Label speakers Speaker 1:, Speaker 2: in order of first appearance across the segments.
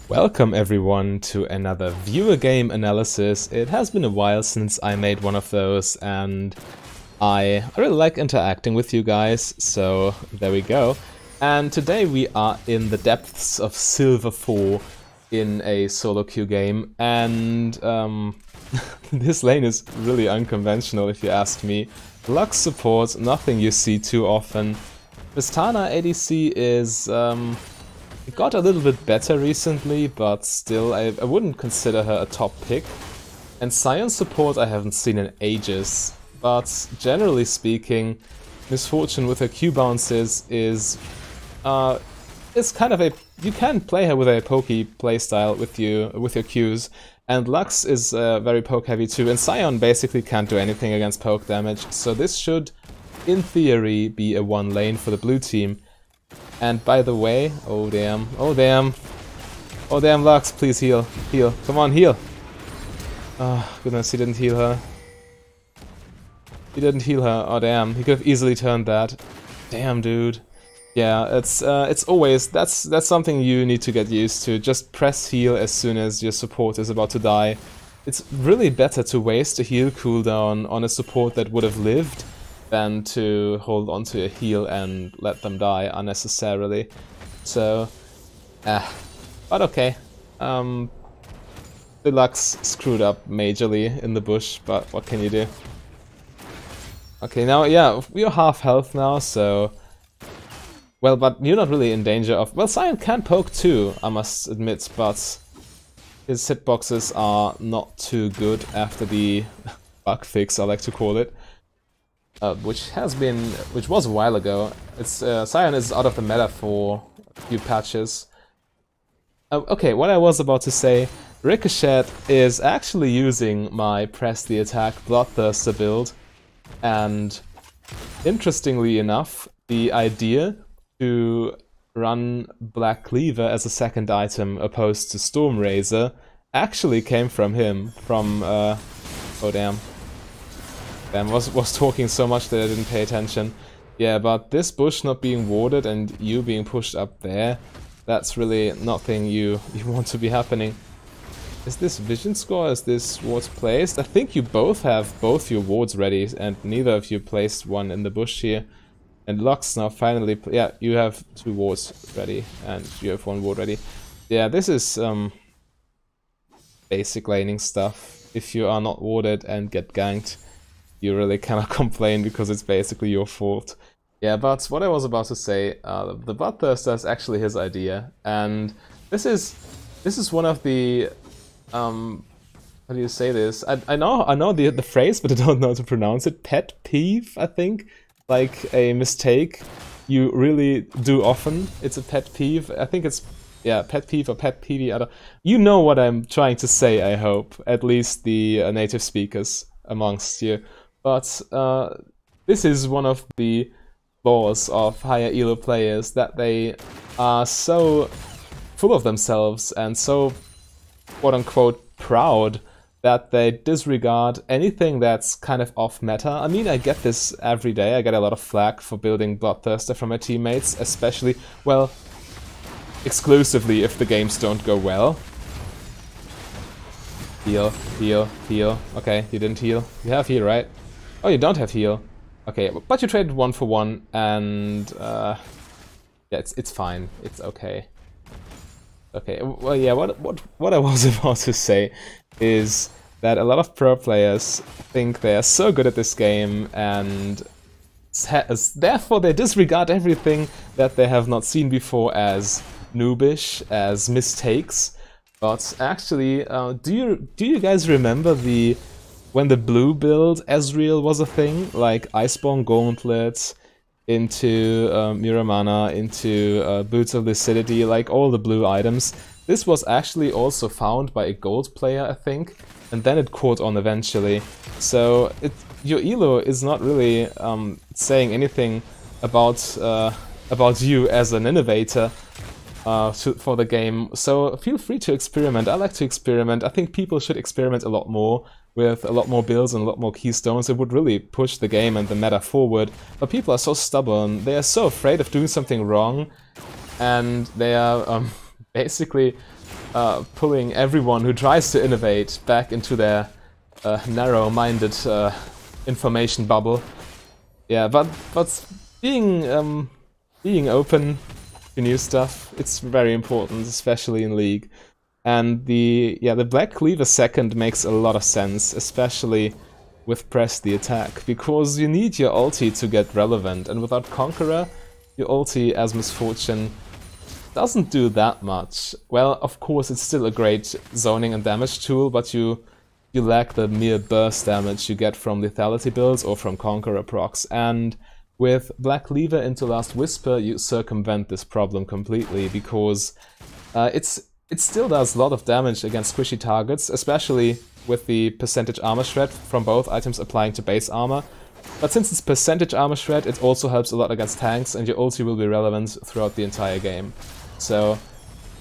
Speaker 1: Welcome everyone to another viewer game analysis. It has been a while since I made one of those and I really like interacting with you guys, so there we go. And today we are in the depths of Silver 4 in a solo queue game, and this lane is really unconventional if you ask me. Lux support, nothing you see too often. Vistana ADC is it got a little bit better recently, but still I wouldn't consider her a top pick. And Sion support I haven't seen in ages, but generally speaking, Misfortune with her Q bounces is kind of a, you can play her with a pokey playstyle with your Qs, and Lux is very poke heavy too, and Sion basically can't do anything against poke damage, so this should, in theory, be a one lane for the blue team. And by the way, oh damn, Lux, please heal, come on, heal. Oh goodness, he didn't heal her. Oh damn, he could have easily turned that. Damn, dude. Yeah, it's always, that's something you need to get used to. Just press heal as soon as your support is about to die. It's really better to waste a heal cooldown on a support that would have lived than to hold onto a heal and let them die unnecessarily. So, but okay. The Lux screwed up majorly in the bush, but what can you do? Okay, now, yeah, we're half health now, so... Well, but you're not really in danger of... Well, Sion can poke too, I must admit, but his hitboxes are not too good after the bug fix, I like to call it. Which was a while ago. It's Sion is out of the meta for a few patches. Okay, what I was about to say, Ricochet is actually using my press the attack Bloodthirster build, and interestingly enough, the idea to run Black Cleaver as a second item opposed to Storm Razor actually came from him, from oh damn. Was talking so much that I didn't pay attention. Yeah, but this bush not being warded and you being pushed up there, that's really nothing you want to be happening. Is this vision score? Is this wards placed? I think you both have both your wards ready and neither of you placed one in the bush here. And Lux now finally, yeah, you have two wards ready and you have one ward ready. Yeah, this is basic laning stuff. If you are not warded and get ganked, you really cannot complain because it's basically your fault. Yeah, but what I was about to say, the Bloodthirster is actually his idea, and this is one of the how do you say this? I know the phrase, but I don't know how to pronounce it. Pet peeve, I think, like a mistake you really do often. It's a pet peeve. I think it's, yeah, pet peeve or pet peeve. I don't, you know what I'm trying to say. I hope at least the native speakers amongst you. But this is one of the flaws of higher elo players, that they are so full of themselves and so quote-unquote proud that they disregard anything that's kind of off meta. I mean, I get this every day. I get a lot of flack for building Bloodthirster from my teammates, especially, well, exclusively if the games don't go well. Heal. Okay, you didn't heal. You have heal, right? Oh, you don't have heal. Okay, but you traded 1 for 1, and yeah, it's fine. It's okay. Okay, well, yeah. What I was about to say is that a lot of pro players think they are so good at this game, and therefore they disregard everything that they have not seen before as noobish, as mistakes. But actually, do you guys remember when the blue build Ezreal was a thing, like Iceborne Gauntlet, into Miramana, into Boots of Lucidity, like all the blue items? This was actually also found by a gold player, I think, and then it caught on eventually. So your elo is not really saying anything about you as an innovator for the game, so feel free to experiment. I like to experiment. I think people should experiment a lot more with a lot more builds and a lot more keystones. It would really push the game and the meta forward, but people are so stubborn. They are so afraid of doing something wrong, and they are basically pulling everyone who tries to innovate back into their narrow-minded information bubble. Yeah, but being open to new stuff, it's very important, especially in League. And the Black Cleaver second makes a lot of sense, especially with Press the Attack, because you need your ulti to get relevant, and without Conqueror, your ulti as Misfortune doesn't do that much. Well, of course, it's still a great zoning and damage tool, but you lack the mere burst damage you get from lethality builds or from Conqueror procs. And with Black Cleaver into Last Whisper, you circumvent this problem completely, because it still does a lot of damage against squishy targets, especially with the percentage armor shred from both items applying to base armor. But since it's percentage armor shred, it also helps a lot against tanks, and your ulti will be relevant throughout the entire game. So,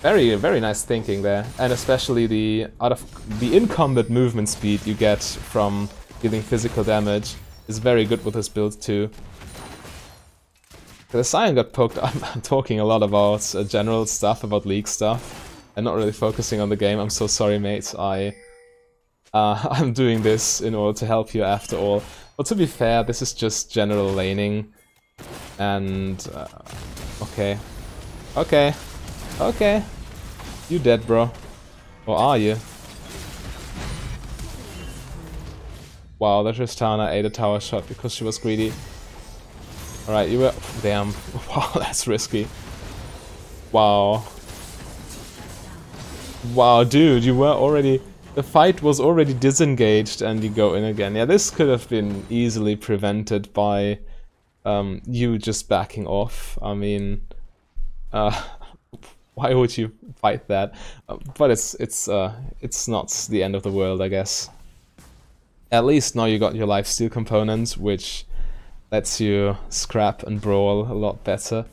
Speaker 1: very, very nice thinking there, and especially the in-combat movement speed you get from dealing physical damage is very good with this build too. The Scion got poked. I'm talking a lot about general stuff, about League stuff, and not really focusing on the game. I'm so sorry, mates. I'm doing this in order to help you after all. But to be fair, this is just general laning, and okay. Okay. You dead, bro. Or are you? Wow, the Tristana ate a tower shot because she was greedy. Alright, you were... Damn. Wow, that's risky. Wow. Wow, dude, you were already... The fight was already disengaged and you go in again. Yeah, this could have been easily prevented by you just backing off. I mean... why would you fight that? But it's not the end of the world, I guess. At least now you got your lifesteal component, which lets you scrap and brawl a lot better,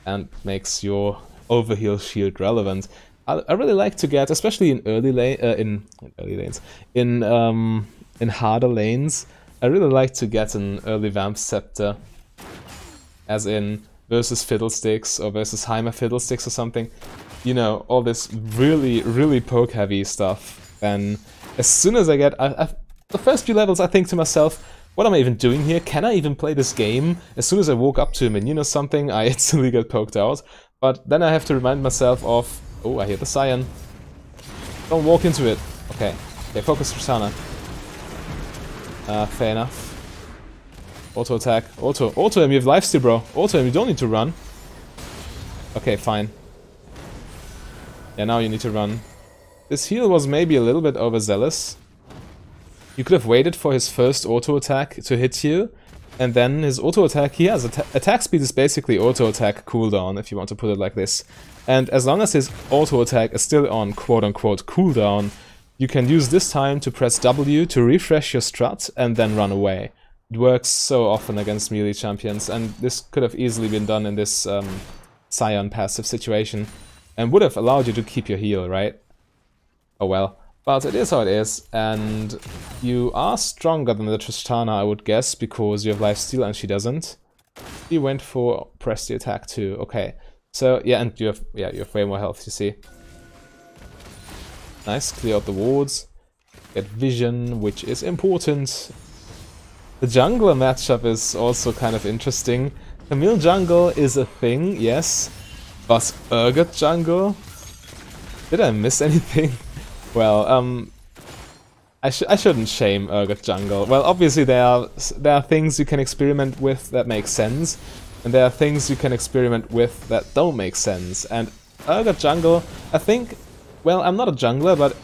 Speaker 1: and makes your overheal shield relevant. I really like to get, especially in in harder lanes. I really like to get an early Vamp Scepter, as in versus Fiddlesticks or versus Heimer Fiddlesticks or something. You know, all this really, really poke heavy stuff. And as soon as I get... the first few levels I think to myself, what am I even doing here? Can I even play this game? As soon as I walk up to a minion or something, I instantly get poked out. But then I have to remind myself of... Oh, I hear the Scion. Don't walk into it. Okay, focus Tristana. Fair enough. Auto attack. Auto him, you have lifesteal, bro. Auto him, you don't need to run. Okay, fine. Yeah, now you need to run. This heal was maybe a little bit overzealous. You could have waited for his first auto attack to hit you, and then his auto attack, he has attack speed is basically auto attack cooldown, if you want to put it like this. And as long as his auto attack is still on quote-unquote cooldown, you can use this time to press W to refresh your strat and then run away. It works so often against melee champions, and this could have easily been done in this Scion passive situation, and would have allowed you to keep your heal, right? Oh well. But it is how it is, and you are stronger than the Tristana, I would guess, because you have lifesteal and she doesn't. He went for press the attack too. Okay, so yeah, and you have way more health. You see, nice, clear out the wards, get vision, which is important. The jungler matchup is also kind of interesting. Camille jungle is a thing, yes, but Urgot jungle. Did I miss anything? Well, I shouldn't shame Urgot jungle. Well, obviously there are things you can experiment with that make sense, and there are things you can experiment with that don't make sense. And Urgot jungle, I think, well, I'm not a jungler, but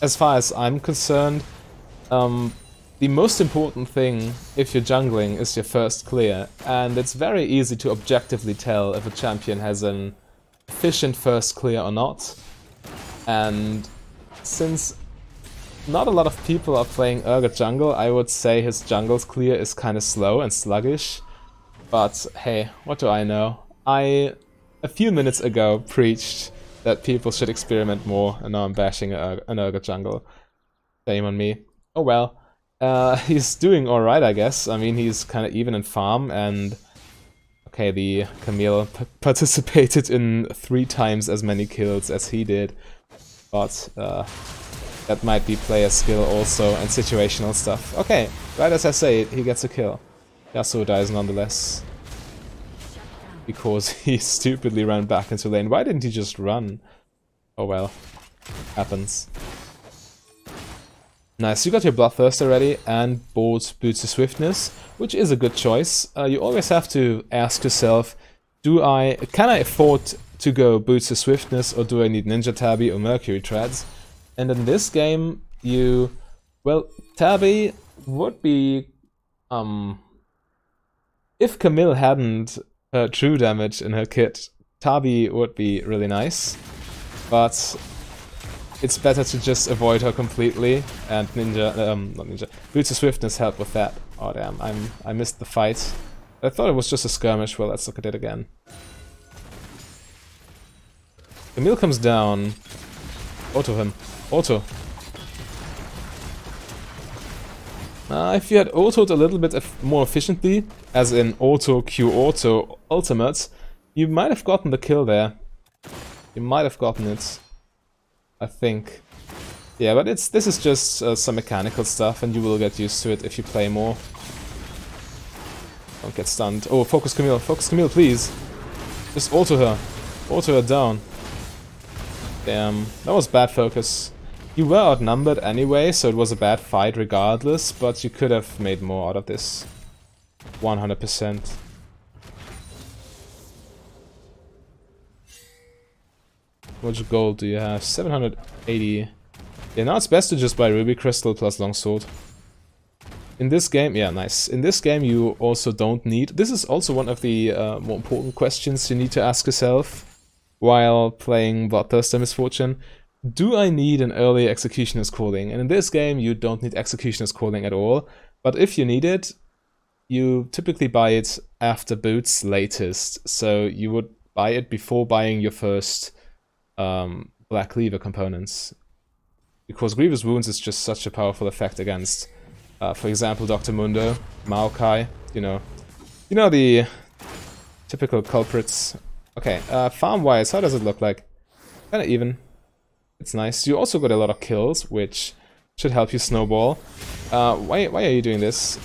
Speaker 1: as far as I'm concerned, the most important thing if you're jungling is your first clear, and it's very easy to objectively tell if a champion has an efficient first clear or not. And since not a lot of people are playing Urgot jungle, I would say his jungle's clear is kind of slow and sluggish. But hey, what do I know? I, a few minutes ago, preached that people should experiment more, and now I'm bashing an Urgot jungle. Shame on me. Oh well. He's doing alright, I guess. I mean, he's kind of even in farm, and... Okay, the Camille participated in 3 times as many kills as he did. but that might be player skill also and situational stuff. Okay, right as I say it, he gets a kill. Yasuo dies nonetheless. Because he stupidly ran back into lane. Why didn't he just run? Oh well. Happens. Nice, you got your Bloodthirst already and bought Boots of Swiftness, which is a good choice. You always have to ask yourself, can I afford to go Boots of Swiftness, or do I need Ninja Tabby or Mercury Treads? And in this game, well, Tabby would be, if Camille hadn't true damage in her kit, Tabby would be really nice, but it's better to just avoid her completely, and Boots of Swiftness help with that. Oh damn, I missed the fight. I thought it was just a skirmish. Well, let's look at it again. Camille comes down. Auto him. Auto. If you had autoed a little bit more efficiently, as in auto Q auto ultimate, you might have gotten the kill there. You might have gotten it, I think. Yeah, but this is just some mechanical stuff, and you will get used to it if you play more. Don't get stunned. Oh, focus Camille, please. Just auto her down. Damn, that was bad focus. You were outnumbered anyway, so it was a bad fight regardless, but you could have made more out of this. 100%. How much gold do you have? 780. Yeah, now it's best to just buy Ruby Crystal plus Longsword. In this game, yeah, nice. In this game you also don't need... This is also one of the more important questions you need to ask yourself while playing Bloodthirster Misfortune. Do I need an early Executioner's Calling? And in this game you don't need Executioner's Calling at all, but if you need it, you typically buy it after Boots latest, so you would buy it before buying your first Black Cleaver components. Because Grievous Wounds is just such a powerful effect against, for example, Dr. Mundo, Maokai, you know the typical culprits. Okay, farm-wise, how does it look like? Kinda even. It's nice. You also got a lot of kills, which should help you snowball. Why are you doing this?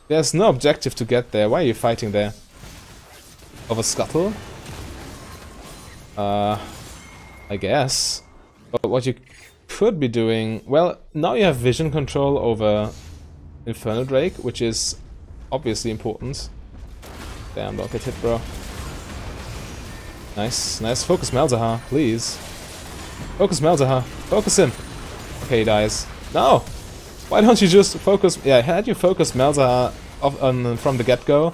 Speaker 1: There's no objective to get there. Why are you fighting there? Over Scuttle? I guess. But what you could be doing... Well, now you have vision control over Infernal Drake, which is obviously important. Damn, don't get hit, bro. Nice, nice. Focus Malzahar, please. Focus Malzahar. Focus him. Okay, he dies. No! Why don't you just focus... Yeah, had you focused Malzahar from the get-go,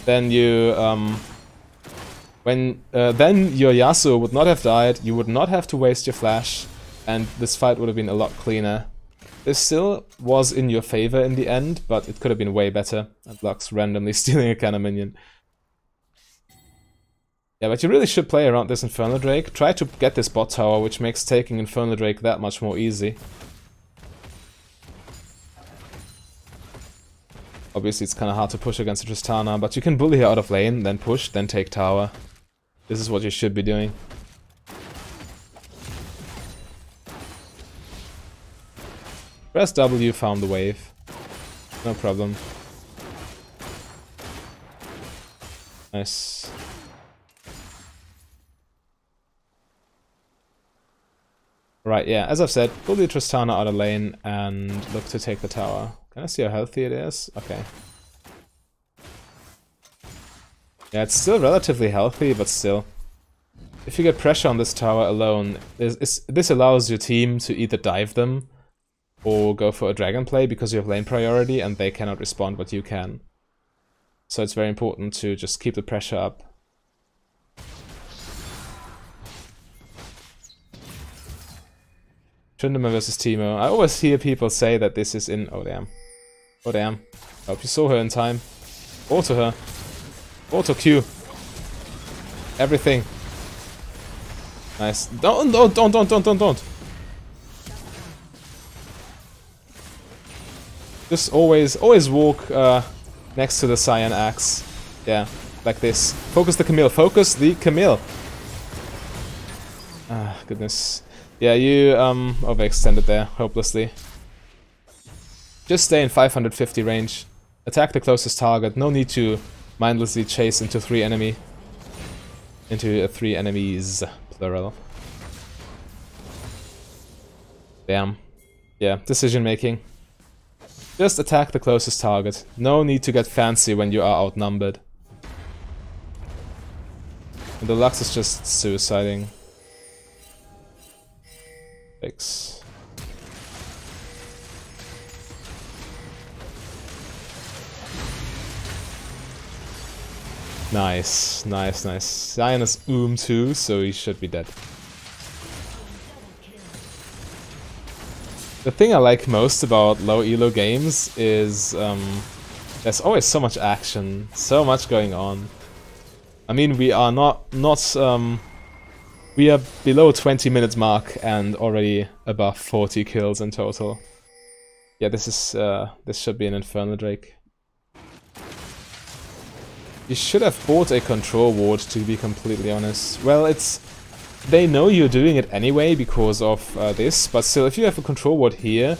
Speaker 1: then you... then your Yasuo would not have died, you would not have to waste your flash, and this fight would have been a lot cleaner. This still was in your favor in the end, but it could have been way better. And Lux randomly stealing a cannon minion. Yeah, but you really should play around this Infernal Drake. Try to get this bot tower, which makes taking Infernal Drake that much more easy. Obviously it's kinda hard to push against Tristana, but you can bully her out of lane, then push, then take tower. This is what you should be doing. Press W, found the wave. No problem. Nice. Right, yeah, as I've said, bully Tristana out of lane and look to take the tower. Can I see how healthy it is? Okay. Yeah, it's still relatively healthy, but still. If you get pressure on this tower alone, this allows your team to either dive them or go for a dragon play because you have lane priority and they cannot respond but you can. So it's very important to just keep the pressure up. Tryndamere versus Teemo. I always hear people say that this is in... Oh damn. Oh damn. I hope you saw her in time. Auto her. Auto Q. Everything. Nice. Don't. Just always walk next to the Cyan Axe. Yeah, like this. Focus the Camille. Focus the Camille. Ah, goodness. Yeah, you overextended there, hopelessly. Just stay in 550 range. Attack the closest target. No need to mindlessly chase into three enemies, plural. Damn. Yeah, decision making. Just attack the closest target. No need to get fancy when you are outnumbered. And the Lux is just suiciding. Fix. Nice, nice, nice. Zion is too, so he should be dead. The thing I like most about low elo games is there's always so much action, so much going on. I mean, we are we are below 20 minutes mark and already above 40 kills in total. Yeah, this should be an Infernal Drake. You should have bought a control ward, to be completely honest. Well, they know you're doing it anyway because of this, but still, if you have a control ward here,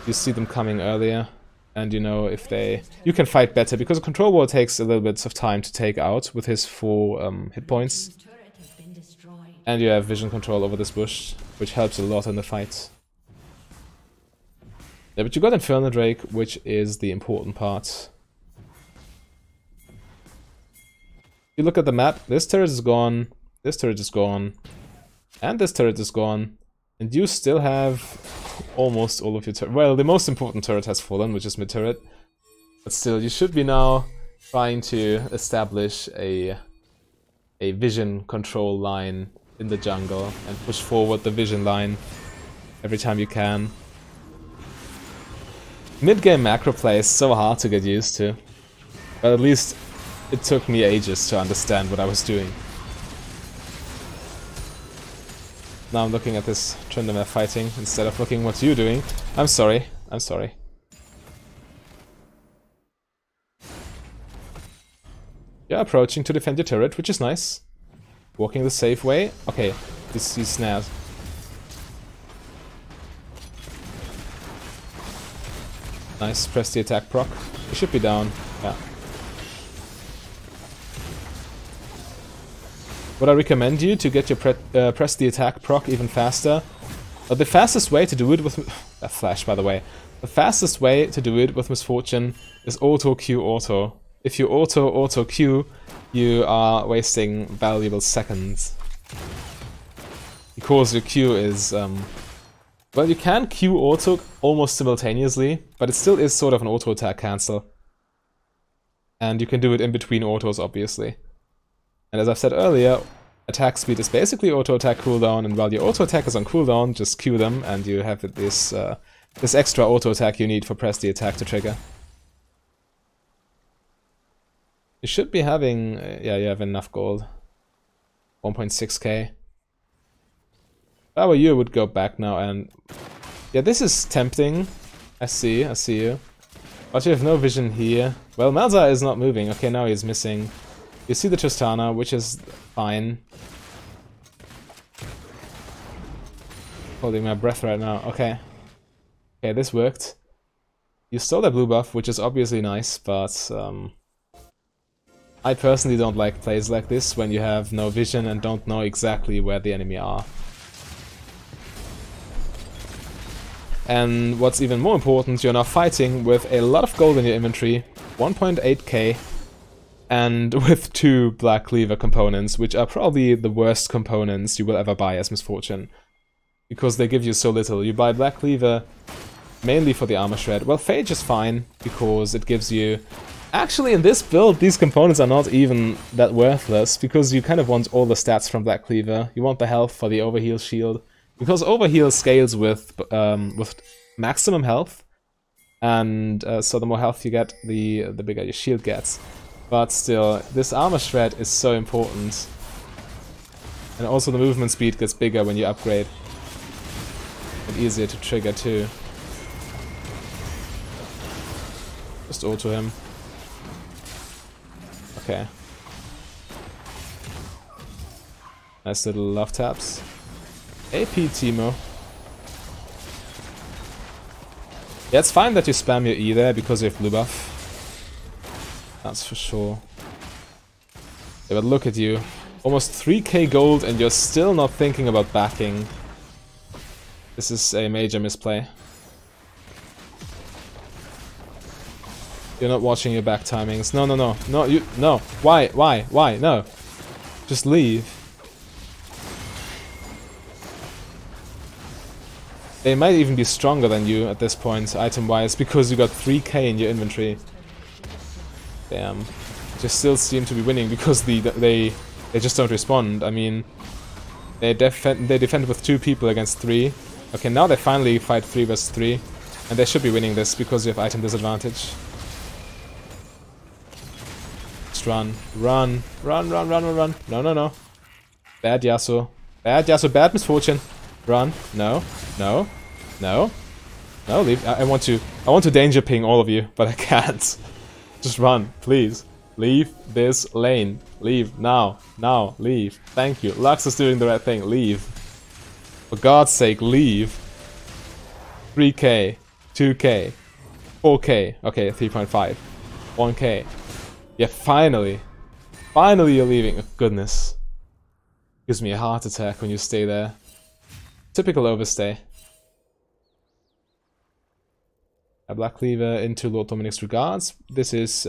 Speaker 1: you see them coming earlier, and you know if you can fight better, because a control ward takes a little bit of time to take out with his 4 hit points. And you have vision control over this bush, which helps a lot in the fight. Yeah, but you got Infernal Drake, which is the important part. You look at the map, this turret is gone, this turret is gone, and this turret is gone, and you still have almost all of your turret. Well, the most important turret has fallen, which is mid turret, but still, you should be now trying to establish a vision control line in the jungle and push forward the vision line every time you can. Mid-game macro play is so hard to get used to, but at least it took me ages to understand what I was doing. Now I'm looking at this Tryndamere fighting instead of looking what you're doing. I'm sorry, I'm sorry. You're approaching to defend your turret, which is nice. Walking the safe way. Okay, he's snared. Nice, press the attack proc. He should be down, yeah. Would I recommend you to get your press the attack proc even faster? The fastest way to do it with... a flash, by the way. The fastest way to do it with Misfortune is auto Q auto. If you auto Q, you are wasting valuable seconds. Because your Q is... well, you can Q auto almost simultaneously, but it still is sort of an auto attack cancel. And you can do it in between autos, obviously. And as I've said earlier, attack speed is basically auto-attack cooldown, and while your auto-attack is on cooldown, just Q them, and you have this extra auto-attack you need for press the attack to trigger. You should be having... yeah, you have enough gold. 1.6k. If I were you, I would go back now and... yeah, this is tempting. I see you. But you have no vision here. Well, Malzahar is not moving. Okay, now he's missing. You see the Tristana, which is fine. Holding my breath right now. Okay. Okay, this worked. You stole that blue buff, which is obviously nice, but I personally don't like plays like this when you have no vision and don't know exactly where the enemy are. And what's even more important, you're now fighting with a lot of gold in your inventory, 1.8k. And with 2 Black Cleaver components, which are probably the worst components you will ever buy as Misfortune. Because they give you so little. You buy Black Cleaver mainly for the armor shred. Well, Phage is fine, because it gives you... actually, in this build, these components are not even that worthless, because you kind of want all the stats from Black Cleaver. You want the health for the overheal shield. Because overheal scales with maximum health, and so the more health you get, the bigger your shield gets. But still, this armor shred is so important. And also the movement speed gets bigger when you upgrade. And easier to trigger too. Just auto him. Okay. Nice little love taps. AP Timo. Yeah, it's fine that you spam your E there because you have blue buff. That's for sure. Yeah, but look at you. Almost 3k gold and you're still not thinking about backing. This is a major misplay. You're not watching your back timings. No, no, no. No, you... No. Why? Why? Why? No. Just leave. They might even be stronger than you at this point, item-wise, because you got 3k in your inventory. Damn. Just still seem to be winning because they just don't respond. I mean, they defend with 2 people against 3. Okay, now they finally fight 3 versus 3, and they should be winning this because you have item disadvantage. Just run, run, run, run, run, run, run. No, no, no. Bad Yasuo. Bad Yasuo. Bad misfortune. Run. No. No. No. No, leave. I want to danger ping all of you, but I can't. Just run, please. Leave this lane. Leave. Now. Now. Leave. Thank you. Lux is doing the right thing. Leave. For God's sake, leave. 3k. 2k. 4k. Okay, 3.5. 1k. Yeah, finally. Finally you're leaving. Oh, goodness. Gives me a heart attack when you stay there. Typical overstay. A Black Cleaver into Lord Dominic's regards. This is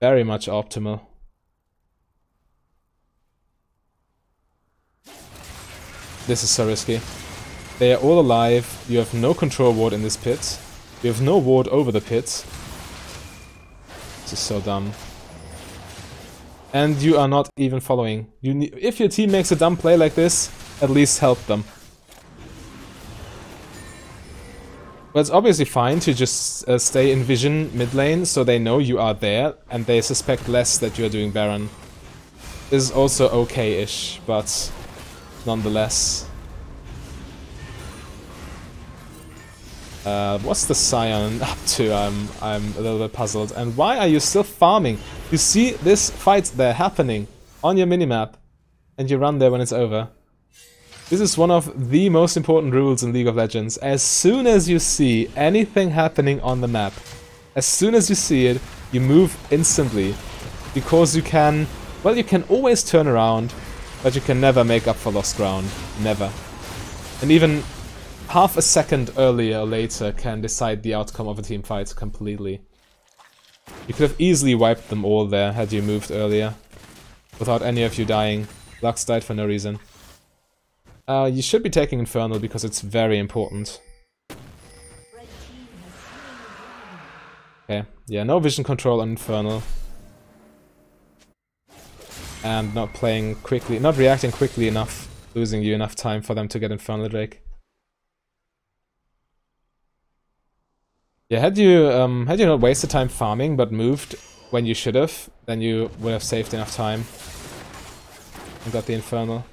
Speaker 1: very much optimal. This is so risky. They are all alive. You have no control ward in this pit. You have no ward over the pit. This is so dumb. And you are not even following. If your team makes a dumb play like this, at least help them. But it's obviously fine to just stay in vision mid lane so they know you are there and they suspect less that you are doing Baron. This is also okay-ish, but nonetheless. What's the Scion up to? I'm a little bit puzzled. And why are you still farming? You see this fight there happening on your minimap and you run there when it's over. This is one of the most important rules in League of Legends. As soon as you see anything happening on the map, as soon as you see it, you move instantly. Because you can, well, you can always turn around, but you can never make up for lost ground. Never. And even half a second earlier or later can decide the outcome of a team fight completely. You could have easily wiped them all there had you moved earlier, without any of you dying. Lux died for no reason. You should be taking Infernal because it's very important. Okay, yeah, no vision control on Infernal. And not playing quickly, not reacting quickly enough, losing you enough time for them to get Infernal Drake. Yeah, had you not wasted time farming but moved when you should have, then you would have saved enough time and got the Infernal.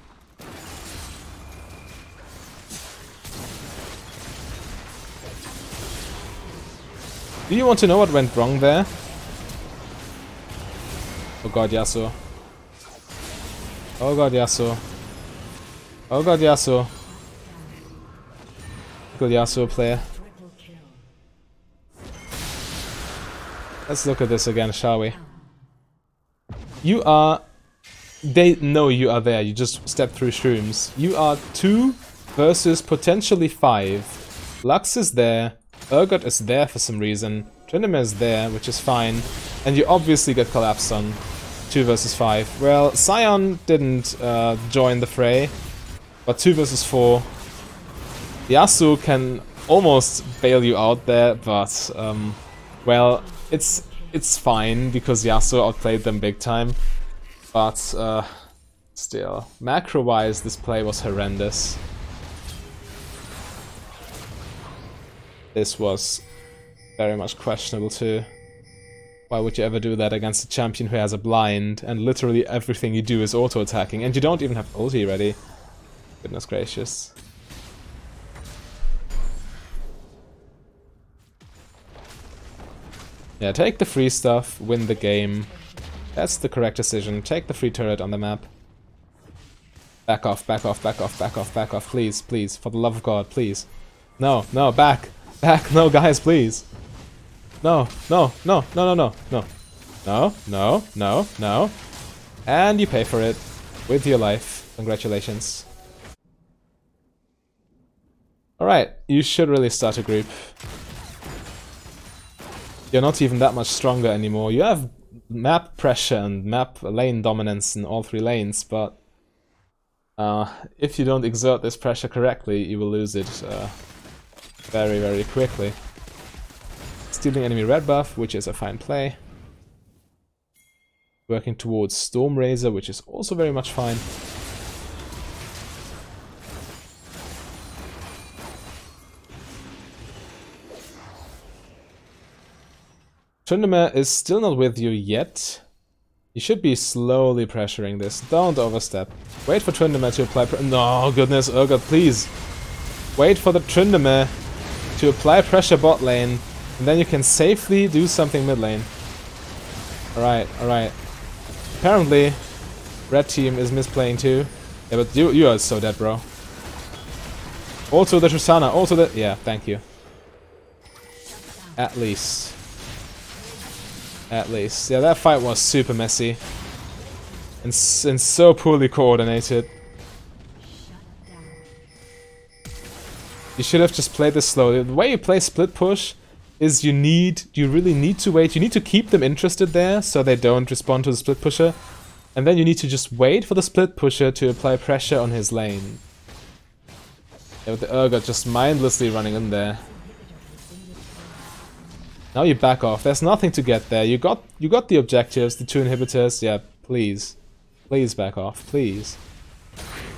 Speaker 1: Do you want to know what went wrong there? Oh god, Yasuo. Oh god, Yasuo. Oh god, Yasuo. Good Yasuo player. Let's look at this again, shall we? You are... They know you are there, you just step through shrooms. You are 2 versus potentially 5. Lux is there. Urgot is there for some reason. Tryndamere is there, which is fine. And you obviously get collapsed on 2 versus 5. Well, Scion didn't join the fray, but 2 versus 4. Yasuo can almost bail you out there, but well, it's fine because Yasuo outplayed them big time. But still, macro-wise, this play was horrendous. This was very much questionable too. Why would you ever do that against a champion who has a blind and literally everything you do is auto-attacking and you don't even have ulti ready? Goodness gracious. Yeah, take the free stuff, win the game. That's the correct decision. Take the free turret on the map. Back off, back off, back off, back off, back off, please, please, for the love of God, please. No, no, back, back, no, guys, please. No, no, no, no, no, no, no. No, no, no, no. And you pay for it with your life. Congratulations. Alright, you should really start a group. You're not even that much stronger anymore. You have map pressure and map lane dominance in all 3 lanes, but if you don't exert this pressure correctly, you will lose it very, very quickly. Stealing enemy red buff, which is a fine play. Working towards Storm Razor, which is also very much fine. Tryndamere is still not with you yet. You should be slowly pressuring this. Don't overstep. Wait for Tryndamere to apply no, goodness, oh god, please. Wait for the Tryndamere to apply pressure bot lane, and then you can safely do something mid lane. Alright, alright. Apparently, red team is misplaying too. Yeah, but you are so dead, bro. Also the Tristana, also the... Yeah, thank you. At least. At least. Yeah, that fight was super messy. And so poorly coordinated. You should have just played this slowly. The way you play split push is you really need to wait. You need to keep them interested there so they don't respond to the split pusher. And then you need to just wait for the split pusher to apply pressure on his lane. Yeah, with the Urgot just mindlessly running in there. Now you back off. There's nothing to get there. You got the objectives, the 2 inhibitors. Yeah, please. Please back off. Please.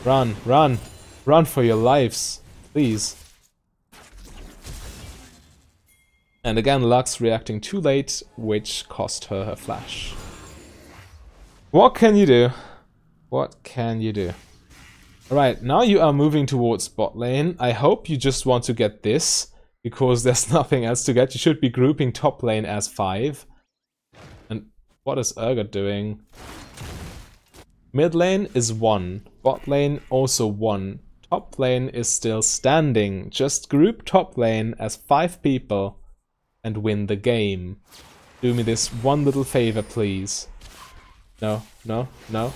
Speaker 1: Run, run. Run for your lives. Please. And again, Lux reacting too late, which cost her her flash. What can you do? What can you do? Alright, now you are moving towards bot lane. I hope you just want to get this, because there's nothing else to get. You should be grouping top lane as 5. And what is Urgot doing? Mid lane is 1. Bot lane also 1. Top lane is still standing. Just group top lane as 5 people and win the game. Do me this one little favor, please. No, no, no.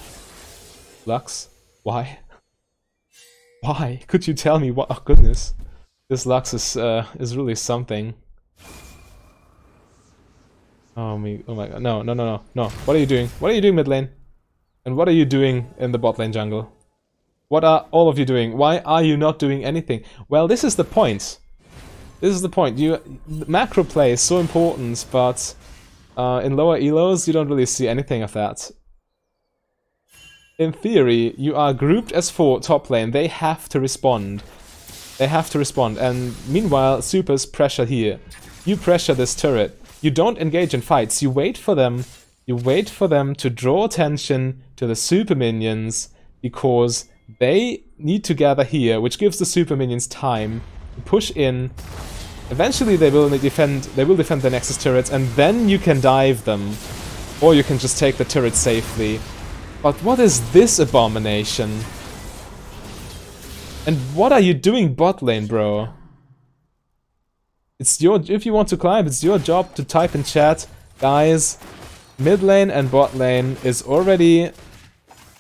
Speaker 1: Lux, why? Why? Could you tell me what? Oh goodness, this Lux is really something. Oh my god! No, no, no, no, no! What are you doing? What are you doing mid lane? And what are you doing in the bot lane jungle? What are all of you doing? Why are you not doing anything? Well, this is the point. This is the point. Macro play is so important, but in lower elos you don't really see anything of that. In theory, you are grouped as 4 top lane. They have to respond. They have to respond. And meanwhile, supers pressure here. You pressure this turret. You don't engage in fights. You wait for them. You wait for them to draw attention to the super minions, because they need to gather here, which gives the super minions time to push in. Eventually they will defend the Nexus turrets, and then you can dive them. Or you can just take the turret safely. But what is this abomination? And what are you doing bot lane, bro? It's if you want to climb, it's your job to type in chat, guys, mid lane and bot lane is already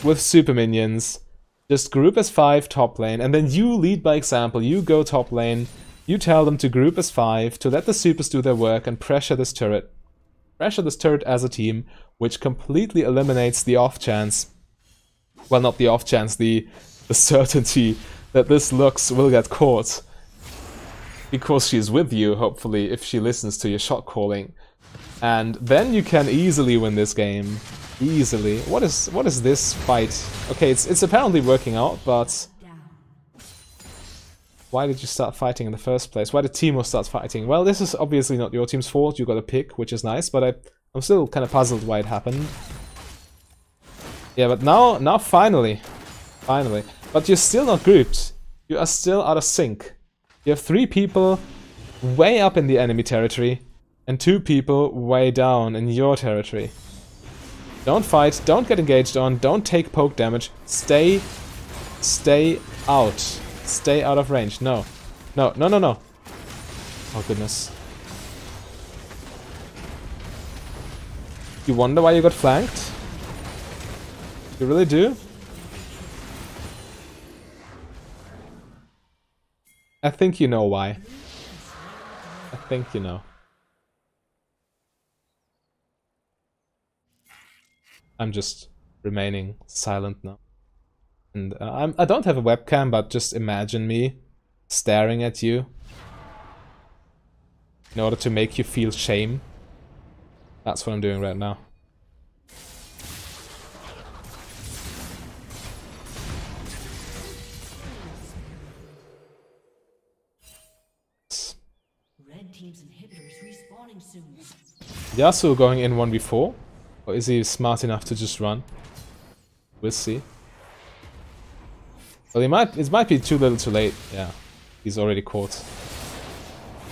Speaker 1: with super minions. Just group as 5 top lane, and then you lead by example. You go top lane. You tell them to group as 5, to let the supers do their work and pressure this turret. Pressure this turret as a team, which completely eliminates the off chance. Well, not the off chance, the certainty that this Lux will get caught. Because she's with you, hopefully, if she listens to your shot calling. And then you can easily win this game. Easily. What is this fight? Okay, it's apparently working out, but why did you start fighting in the first place? Why did Teemo start fighting? Well, this is obviously not your team's fault. You got a pick, which is nice, but I'm still kind of puzzled why it happened. Yeah, but now finally. Finally. But you're still not grouped. You are still out of sync. You have 3 people way up in the enemy territory and 2 people way down in your territory. Don't fight, don't get engaged on, don't take poke damage, stay Stay out. Stay out of range. No. No, no, no, no. Oh, goodness. You wonder why you got flanked? You really do? I think you know why. I think you know. I'm just remaining silent now. And I don't have a webcam, but just imagine me staring at you in order to make you feel shame. That's what I'm doing right now.
Speaker 2: Red team's inhibitors respawning soon.
Speaker 1: Yasuo going in 1v4? Or is he smart enough to just run? We'll see. Well, it might be too little too late. Yeah, he's already caught.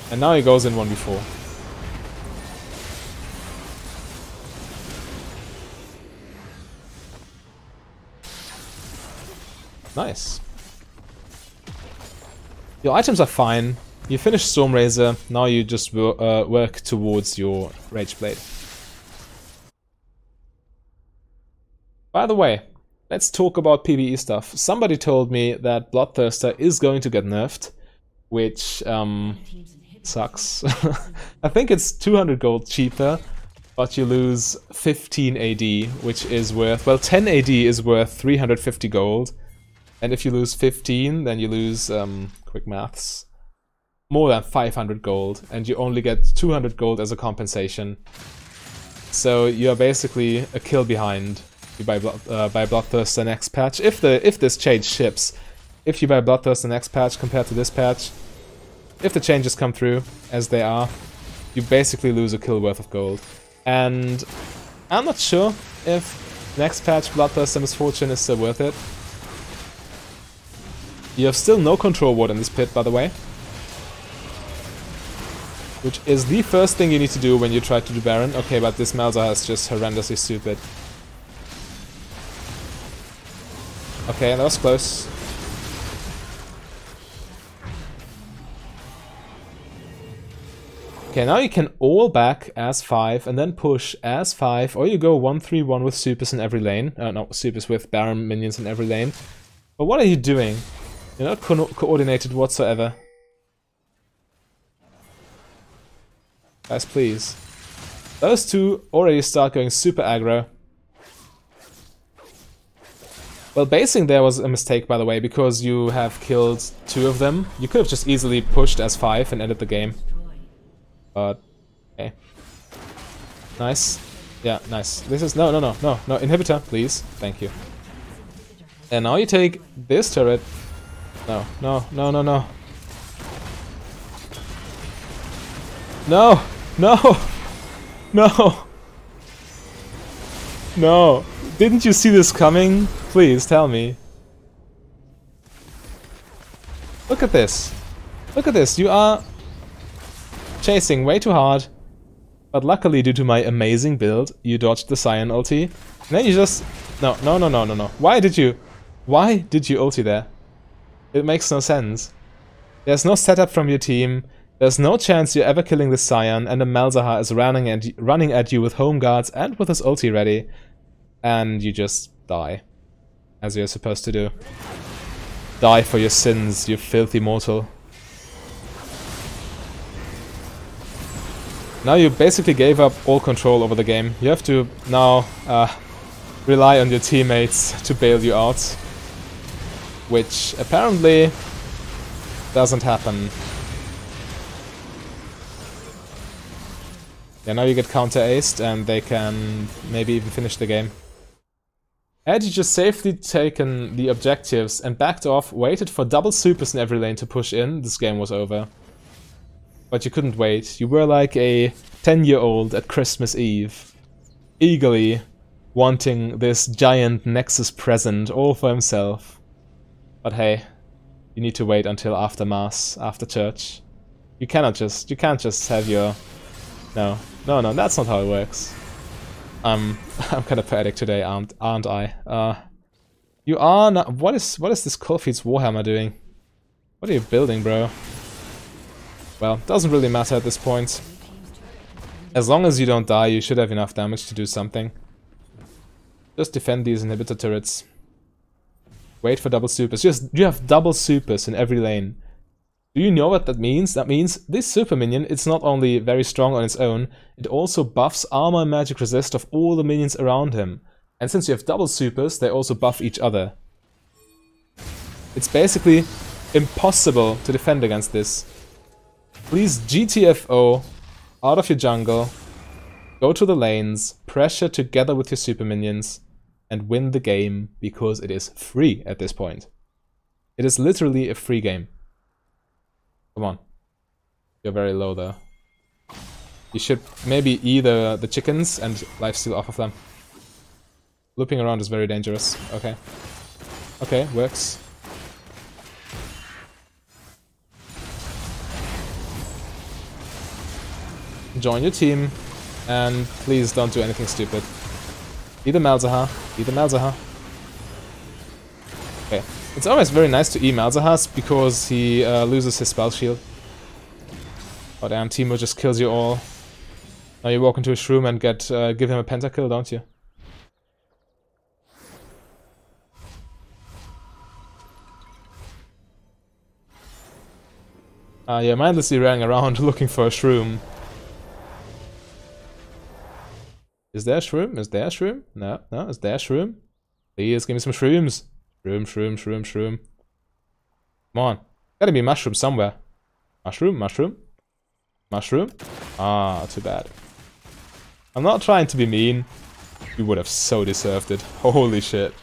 Speaker 1: And now he goes in 1v4. Nice. Your items are fine. You finished Stormrazor, now you just work towards your Rageblade. By the way, let's talk about PvE stuff. Somebody told me that Bloodthirster is going to get nerfed, which sucks. I think it's 200 gold cheaper, but you lose 15 AD, which is worth... Well, 10 AD is worth 350 gold. And if you lose 15, then you lose, quick maths, more than 500 gold, and you only get 200 gold as a compensation. So you are basically a kill behind if you buy Bloodthirster next patch. If this change ships, if you buy Bloodthirster next patch compared to this patch, if the changes come through as they are, you basically lose a kill worth of gold. And I'm not sure if next patch Bloodthirster Misfortune is still worth it. You have still no control ward in this pit, by the way. Which is the first thing you need to do when you try to do Baron. Okay, but this Malzahar is just horrendously stupid. Okay, that was close. Okay, now you can all back as 5 and then push as 5, or you go 1-3-1 with supers in every lane. No, supers with Baron minions in every lane. But what are you doing? You're not coordinated whatsoever. Guys, please. Those two already start going super aggro. Well, basing there was a mistake, by the way, because you have killed 2 of them. You could have just easily pushed as 5 and ended the game. But, okay. Nice. Yeah, nice. This is... No, inhibitor, please. Thank you. And now you take this turret. No. No. No. Didn't you see this coming? Please, tell me. Look at this. Look at this. You are chasing way too hard. But luckily, due to my amazing build, you dodged the Sion ulti. And then you just... No. Why did you ulti there? It makes no sense. There's no setup from your team. There's no chance you're ever killing the Sion, and the Malzahar is running at you with home guards and with his ulti ready. And you just die. As you're supposed to do. Die for your sins, you filthy mortal. Now you basically gave up all control over the game. You have to now rely on your teammates to bail you out. Which apparently doesn't happen. Yeah, now you get counter-aced and they can maybe even finish the game. Had you just safely taken the objectives and backed off, waited for double supers in every lane to push in, this game was over. But you couldn't wait. You were like a 10-year-old at Christmas Eve, eagerly wanting this giant Nexus present all for himself. But hey, you need to wait until after Mass, after church. You can't just have your... No, that's not how it works. I'm kind of poetic today, aren't I? You are not. What is this Coldfeet's Warhammer doing? What are you building, bro? Well, doesn't really matter at this point. As long as you don't die, you should have enough damage to do something. Just defend these inhibitor turrets. Wait for double supers. You have double supers in every lane. Do you know what that means? That means this super minion, it's not only very strong on its own, it also buffs armor and magic resist of all the minions around him. And since you have double supers, they also buff each other. It's basically impossible to defend against this. Please GTFO out of your jungle, go to the lanes, pressure together with your super minions, and win the game, because it is free at this point. It is literally a free game. Come on. You're very low though. You should maybe either the chickens and lifesteal off of them. Looping around is very dangerous. Okay. Okay, works. Join your team, and please don't do anything stupid. Be the Malzahar. Be the Malzahar. Okay. It's always very nice to E Malzahar because he loses his spell shield. Oh damn, Teemo just kills you all. Now you walk into a shroom and give him a pentakill, don't you? You're mindlessly running around looking for a shroom. Is there a shroom? Is there a shroom? No, no, is there a shroom? Please, give me some shrooms. Shroom, shroom, shroom, shroom. Come on. Gotta be mushroom somewhere. Mushroom, mushroom. Mushroom? Ah, too bad. I'm not trying to be mean. You would have so deserved it. Holy shit.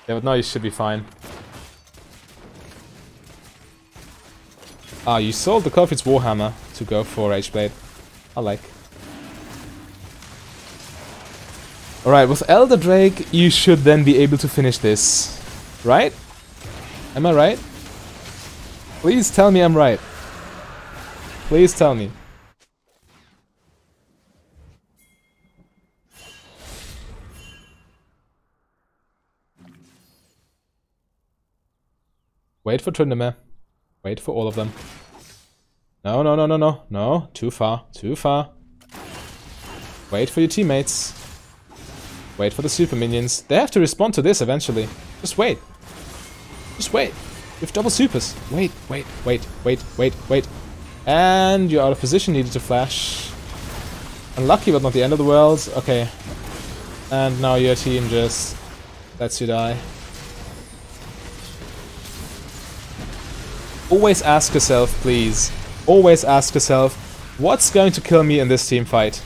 Speaker 1: Yeah, but now you should be fine. Ah, you sold the Coldfeet's Warhammer to go for Rageblade. I like. Alright, with Elder Drake, you should then be able to finish this. Right? Am I right? Please tell me I'm right. Please tell me. Wait for Tryndamere. Wait for all of them. No, no, no, no, no. No, too far. Too far. Wait for your teammates. Wait for the super minions. They have to respond to this eventually. Just wait. Just wait. You have double supers. Wait, wait, wait, wait, wait, wait. And you're out of position, needed to flash. Unlucky, but not the end of the world. Okay. And now your team just lets you die. Always ask yourself, please. Always ask yourself, what's going to kill me in this team fight?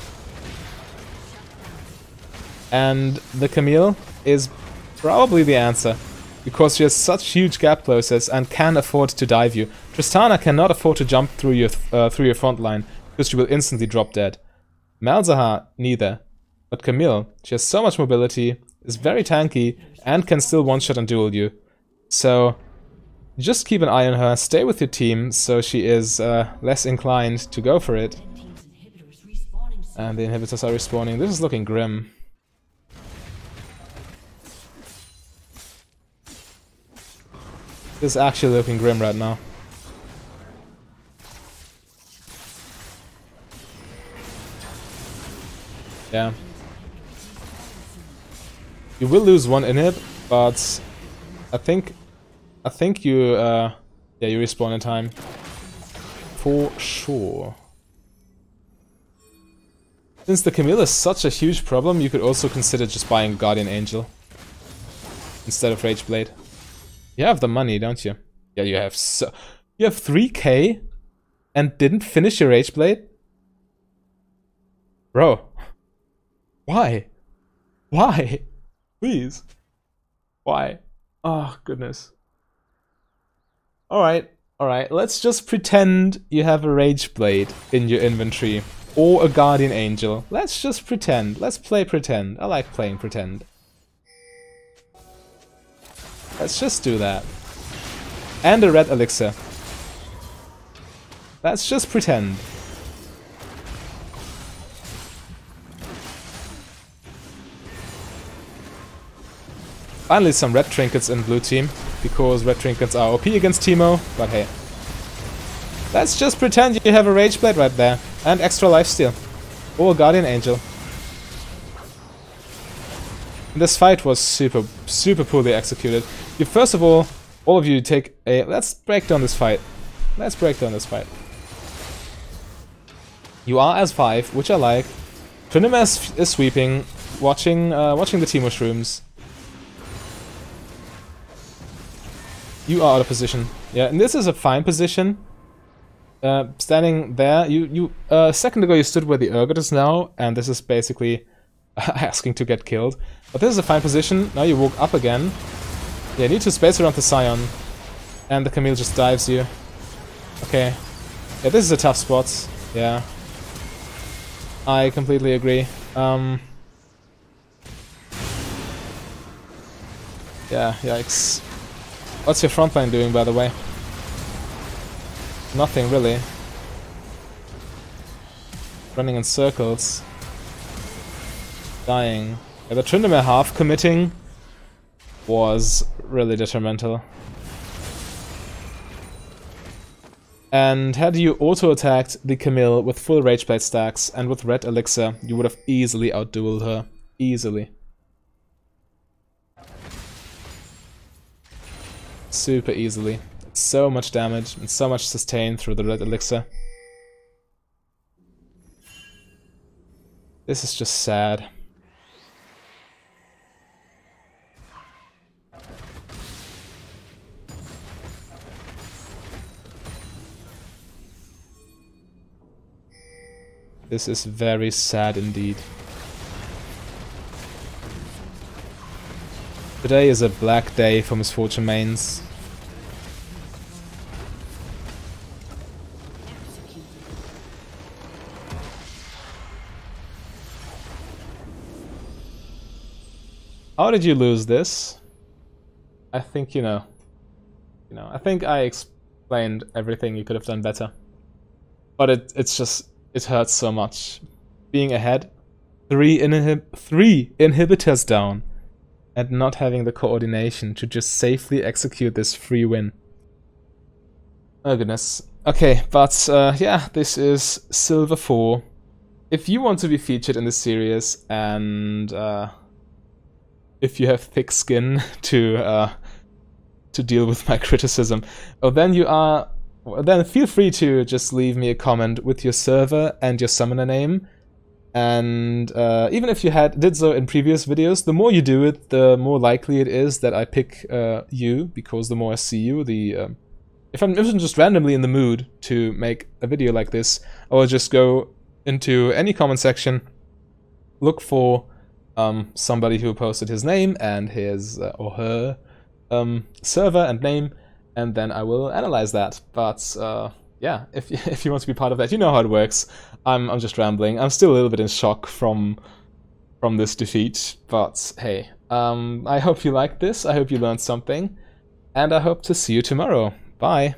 Speaker 1: And the Camille is probably the answer, because she has such huge gap closers and can afford to dive you. Tristana cannot afford to jump through your front line, because she will instantly drop dead. Malzahar, neither. But Camille, she has so much mobility, is very tanky, and can still one-shot and duel you. So just keep an eye on her, stay with your team, so she is less inclined to go for it. And the inhibitors are respawning. This is looking grim. This is actually looking grim right now. Yeah. You will lose one inhib, but I think you yeah, you respawn in time. For sure. Since the Camille is such a huge problem, you could also consider just buying Guardian Angel instead of Rageblade. You have the money, don't you? Yeah, you have 3k and didn't finish your Rageblade? Bro. Why? Why? Please. Why? Oh, goodness. Alright, alright. Let's just pretend you have a Rageblade in your inventory. Or a Guardian Angel. Let's just pretend. Let's play pretend. I like playing pretend. Let's just do that. And a red elixir. Let's just pretend. Finally some red trinkets in blue team, because red trinkets are OP against Teemo, but hey. Let's just pretend you have a Rage Blade right there, and extra lifesteal. Or a Guardian Angel. This fight was super poorly executed. You first of all of you take a... Let's break down this fight. Let's break down this fight. You are as 5, which I like. Tryndamere is sweeping, watching the Teemo shrooms. You are out of position. Yeah, and this is a fine position. Standing there, a second ago you stood where the Urgot is now, and this is basically asking to get killed. But this is a fine position. Now you woke up again. Yeah, you need to space around the Scion, and the Camille just dives you. Okay. Yeah, this is a tough spot. Yeah. I completely agree. Yeah, yikes. What's your front line doing, by the way? Nothing, really. Running in circles. Dying. Yeah, the Tryndamere half committing was really detrimental. And had you auto-attacked the Camille with full Rage Blade stacks and with red elixir, you would have easily outdueled her. Easily. Super easily. So much damage and so much sustain through the red elixir. This is just sad. This is very sad indeed. Today is a black day for Misfortune mains. How did you lose this? I think I think I explained everything you could have done better. But it hurts so much. Being ahead, 3 inhibitors down, and not having the coordination to just safely execute this free win. Oh goodness. Okay, but yeah, this is Silver 4. If you want to be featured in this series, and if you have thick skin to deal with my criticism, then feel free to just leave me a comment with your server and your summoner name. And even if you did so in previous videos, the more you do it, the more likely it is that I pick you, because the more I see you, if I'm just randomly in the mood to make a video like this, I will just go into any comment section, look for somebody who posted his name and his or her server and name, and then I will analyze that. But yeah, if you want to be part of that, you know how it works. I'm just rambling. I'm still a little bit in shock from this defeat, but hey, I hope you liked this. I hope you learned something, and I hope to see you tomorrow. Bye.